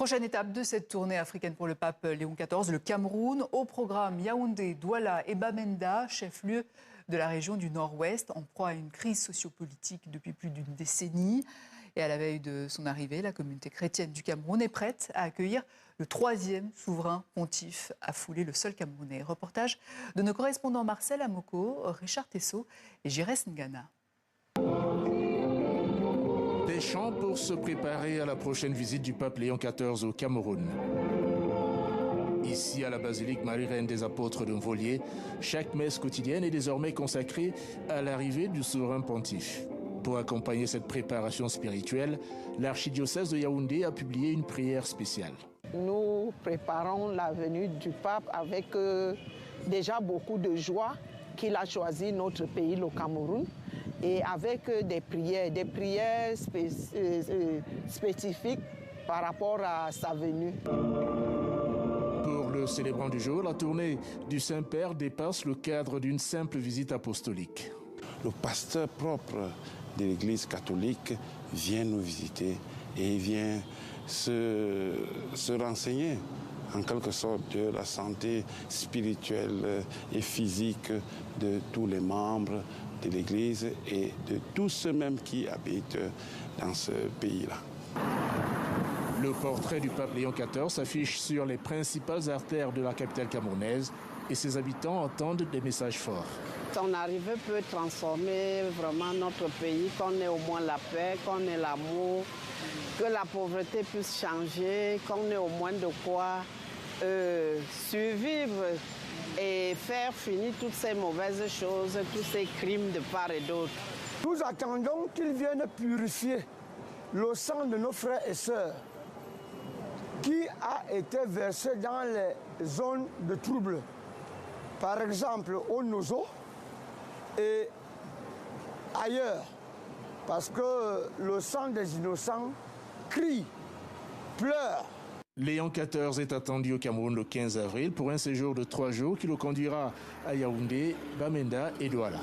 Prochaine étape de cette tournée africaine pour le pape Léon XIV, le Cameroun. Au programme, Yaoundé, Douala et Bamenda, chef-lieu de la région du Nord-Ouest, en proie à une crise sociopolitique depuis plus d'une décennie. Et à la veille de son arrivée, la communauté chrétienne du Cameroun est prête à accueillir le troisième souverain pontife à fouler le sol camerounais. Reportage de nos correspondants Marcel Amoko, Richard Tessot et Jires Ngana. Péchant pour se préparer à la prochaine visite du pape Léon XIV au Cameroun. Ici, à la basilique Marie-Reine des Apôtres de Mvolier, chaque messe quotidienne est désormais consacrée à l'arrivée du souverain pontife. Pour accompagner cette préparation spirituelle, l'archidiocèse de Yaoundé a publié une prière spéciale. Nous préparons la venue du pape avec déjà beaucoup de joie qu'il a choisi notre pays, le Cameroun, et avec des prières spécifiques par rapport à sa venue. Pour le célébrant du jour, la tournée du Saint-Père dépasse le cadre d'une simple visite apostolique. Le pasteur propre de l'Église catholique vient nous visiter et vient se renseigner en quelque sorte de la santé spirituelle et physique de tous les membres de l'Église et de tous ceux mêmes qui habitent dans ce pays-là. Le portrait du pape Léon XIV s'affiche sur les principales artères de la capitale camerounaise et ses habitants entendent des messages forts. Son arrivée peut transformer vraiment notre pays, qu'on ait au moins la paix, qu'on ait l'amour, que la pauvreté puisse changer, qu'on ait au moins de quoi survivre et faire finir toutes ces mauvaises choses, tous ces crimes de part et d'autre. Nous attendons qu'il vienne purifier le sang de nos frères et sœurs qui a été versé dans les zones de trouble. Par exemple, au Nozo et ailleurs. Parce que le sang des innocents crie, pleure. Léon XIV est attendu au Cameroun le 15 avril pour un séjour de 3 jours qui le conduira à Yaoundé, Bamenda et Douala.